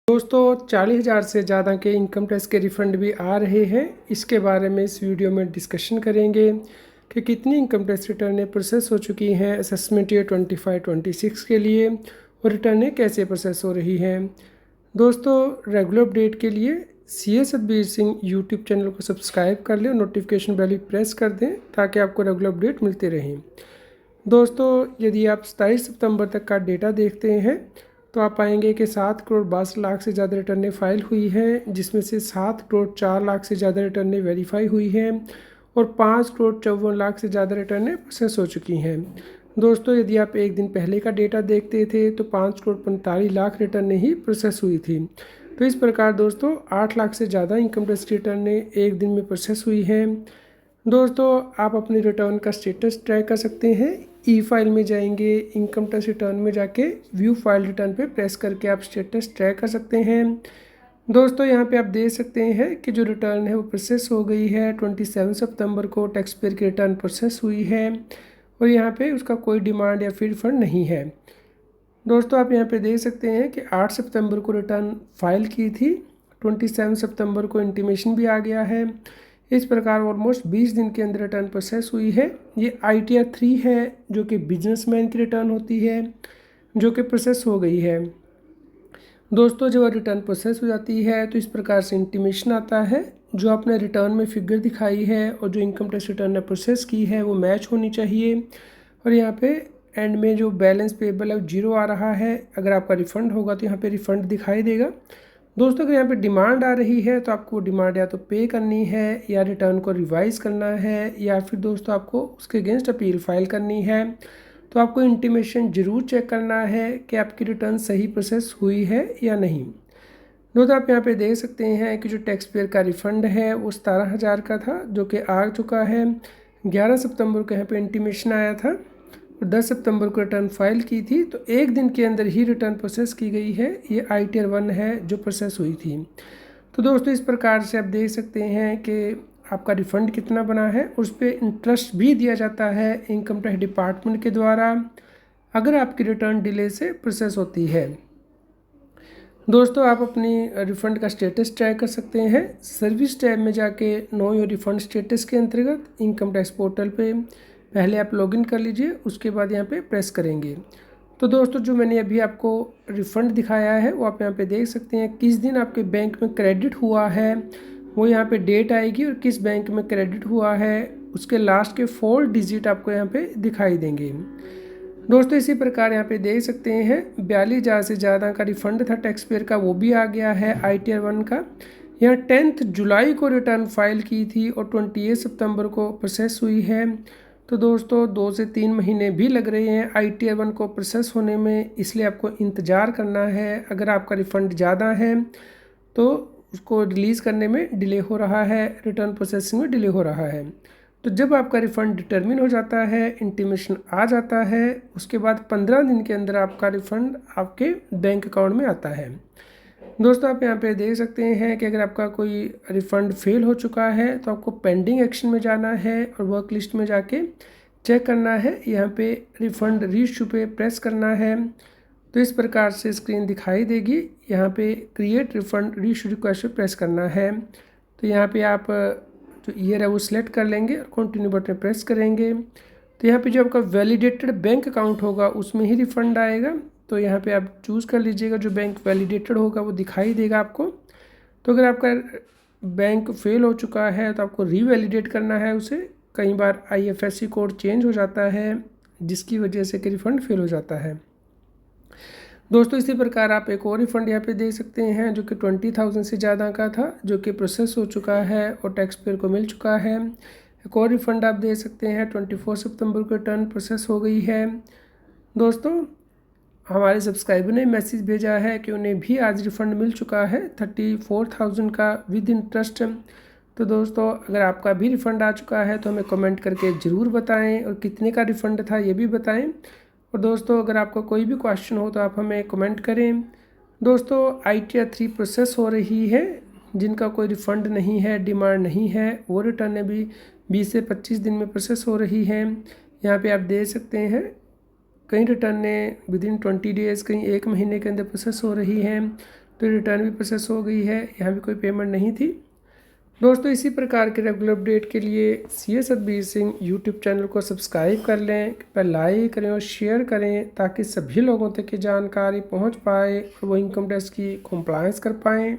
दोस्तों 40,000 से ज़्यादा के इनकम टैक्स के रिफ़ंड भी आ रहे हैं। इसके बारे में इस वीडियो में डिस्कशन करेंगे कि कितनी इनकम टैक्स रिटर्नें प्रोसेस हो चुकी हैं असेसमेंट ईयर 25-26 के लिए और रिटर्नें कैसे प्रोसेस हो रही हैं। दोस्तों रेगुलर अपडेट के लिए CA Satbir Singh YouTube channel को सब्सक्राइब कर लें और नोटिफिकेशन बेल प्रेस कर दें ताकि आपको रेगुलर अपडेट मिलते रहें। दोस्तों यदि आप 27 सितंबर तक का डेटा देखते हैं तो आप पाएंगे कि 7,62,00,000 से ज़्यादा रिटर्नें फाइल हुई हैं, जिसमें से 7,04,00,000 से ज़्यादा रिटर्नें वेरीफाई हुई हैं और 5,54,00,000 से ज़्यादा रिटर्नें प्रोसेस हो चुकी हैं। दोस्तों यदि आप एक दिन पहले का डेटा देखते थे तो 5,45,00,000 रिटर्नें ही प्रोसेस हुई थी। तो इस प्रकार दोस्तों 8 लाख से ज़्यादा इनकम टैक्स रिटर्नें एक दिन में प्रोसेस हुई हैं। दोस्तों आप अपनी रिटर्न का स्टेटस ट्रैक कर सकते हैं। ई फाइल में जाएंगे, इनकम टैक्स रिटर्न में जाके व्यू फाइल रिटर्न पे प्रेस करके आप स्टेटस ट्रैक कर सकते हैं। दोस्तों यहाँ पे आप देख सकते हैं कि जो रिटर्न है वो प्रोसेस हो गई है। 27 सितंबर को टैक्स पेयर की रिटर्न प्रोसेस हुई है और यहाँ पे उसका कोई डिमांड या फिर रिफंड नहीं है। दोस्तों आप यहाँ पे देख सकते हैं कि 8 सितंबर को रिटर्न फाइल की थी, 27 सितंबर को इंटीमेशन भी आ गया है। इस प्रकार ऑलमोस्ट 20 दिन के अंदर रिटर्न प्रोसेस हुई है। ये ITR 3 है जो कि बिजनेसमैन की रिटर्न होती है, जो कि प्रोसेस हो गई है। दोस्तों जब रिटर्न प्रोसेस हो जाती है तो इस प्रकार से इंटीमेशन आता है, जो आपने रिटर्न में फिगर दिखाई है और जो इनकम टैक्स रिटर्न ने प्रोसेस की है वो मैच होनी चाहिए। और यहाँ पे एंड में जो बैलेंस पेबल है वो 0 आ रहा है। अगर आपका रिफ़ंड होगा तो यहाँ पे रिफ़ंड दिखाई देगा। दोस्तों अगर यहाँ पे डिमांड आ रही है तो आपको डिमांड या तो पे करनी है या रिटर्न को रिवाइज़ करना है या फिर दोस्तों आपको उसके अगेंस्ट अपील फाइल करनी है। तो आपको इंटीमेशन ज़रूर चेक करना है कि आपकी रिटर्न सही प्रोसेस हुई है या नहीं। दोस्तों आप यहाँ पे देख सकते हैं कि जो टैक्स पेयर का रिफ़ंड है वो 17,000 का था, जो कि आ चुका है। 11 सितंबर को यहाँ पे इंटीमेशन आया था और 10 सितंबर को रिटर्न फाइल की थी। तो एक दिन के अंदर ही रिटर्न प्रोसेस की गई है। ये ITR 1 है जो प्रोसेस हुई थी। तो दोस्तों इस प्रकार से आप देख सकते हैं कि आपका रिफ़ंड कितना बना है, उस पर इंटरेस्ट भी दिया जाता है इनकम टैक्स डिपार्टमेंट के द्वारा अगर आपकी रिटर्न डिले से प्रोसेस होती है। दोस्तों आप अपनी रिफ़ंड का स्टेटस ट्रैक कर सकते हैं। सर्विस टैब में जाके नो योर रिफ़ंड स्टेटस के अंतर्गत इनकम टैक्स पोर्टल पे पहले आप लॉगिन कर लीजिए, उसके बाद यहाँ पे प्रेस करेंगे। तो दोस्तों जो मैंने अभी आपको रिफ़ंड दिखाया है वो आप यहाँ पे देख सकते हैं किस दिन आपके बैंक में क्रेडिट हुआ है, वो यहाँ पे डेट आएगी और किस बैंक में क्रेडिट हुआ है उसके लास्ट के 4 डिजिट आपको यहाँ पे दिखाई देंगे। दोस्तों इसी प्रकार यहाँ पे देख सकते हैं 42,000 से ज़्यादा का रिफ़ंड था टैक्स पेयर का, वो भी आ गया है ITR 1 का। यहाँ 10 जुलाई को रिटर्न फाइल की थी और 28 सितंबर को प्रोसेस हुई है। तो दोस्तों 2 से 3 महीने भी लग रहे हैं ITR 1 को प्रोसेस होने में, इसलिए आपको इंतज़ार करना है। अगर आपका रिफ़ंड ज़्यादा है तो उसको रिलीज़ करने में डिले हो रहा है, रिटर्न प्रोसेसिंग में डिले हो रहा है। तो जब आपका रिफ़ंड डिटरमिन हो जाता है, इंटीमेशन आ जाता है, उसके बाद 15 दिन के अंदर आपका रिफ़ंड आपके बैंक अकाउंट में आता है। दोस्तों आप यहाँ पे देख सकते हैं कि अगर आपका कोई रिफ़ंड फेल हो चुका है तो आपको पेंडिंग एक्शन में जाना है और वर्क लिस्ट में जाके चेक करना है। यहाँ पे रिफ़ंड रीइश्यू पे प्रेस करना है। तो इस प्रकार से स्क्रीन दिखाई देगी। यहाँ पे क्रिएट रिफ़ंड रीइश्यू रिक्वेस्ट पे प्रेस करना है। तो यहाँ पे आप जो ईयर है वो सिलेक्ट कर लेंगे और कंटिन्यू बटन प्रेस करेंगे। तो यहाँ पे जो आपका वैलिडेटेड बैंक अकाउंट होगा उसमें ही रिफ़ंड आएगा। तो यहाँ पे आप चूज़ कर लीजिएगा, जो बैंक वैलिडेटेड होगा वो दिखाई देगा आपको। तो अगर आपका बैंक फेल हो चुका है तो आपको रीवैलिडेट करना है उसे। कई बार IFSC कोड चेंज हो जाता है जिसकी वजह से कि रिफ़ंड फेल हो जाता है। दोस्तों इसी प्रकार आप एक और रिफ़ंड यहाँ पे देख सकते हैं जो कि 20,000 से ज़्यादा का था, जो कि प्रोसेस हो चुका है और टैक्स पेयर को मिल चुका है। एक और रिफ़ंड आप देख सकते हैं 24 सितंबर को रिटर्न प्रोसेस हो गई है। दोस्तों हमारे सब्सक्राइबर ने मैसेज भेजा है कि उन्हें भी आज रिफ़ंड मिल चुका है 34,000 का विद इंटरेस्ट। तो दोस्तों अगर आपका भी रिफ़ंड आ चुका है तो हमें कमेंट करके ज़रूर बताएं और कितने का रिफ़ंड था ये भी बताएं। और दोस्तों अगर आपका कोई भी क्वेश्चन हो तो आप हमें कमेंट करें। दोस्तों ITR 3 प्रोसेस हो रही है, जिनका कोई रिफ़ंड नहीं है, डिमांड नहीं है, वो रिटर्नें भी 20 से 25 दिन में प्रोसेस हो रही हैं। यहाँ पे आप देख सकते हैं कई रिटर्नें विदिन 20 डेज़, कहीं 1 महीने के अंदर प्रोसेस हो रही हैं। तो रिटर्न भी प्रोसेस हो गई है, यहाँ भी कोई पेमेंट नहीं थी। दोस्तों इसी प्रकार के रेगुलर अपडेट के लिए CS Satbir Singh YouTube channel को सब्सक्राइब कर लें, पर लाइक करें और शेयर करें ताकि सभी लोगों तक ये जानकारी पहुंच पाए और वो इनकम टैक्स की कंप्लायंस कर पाएँ।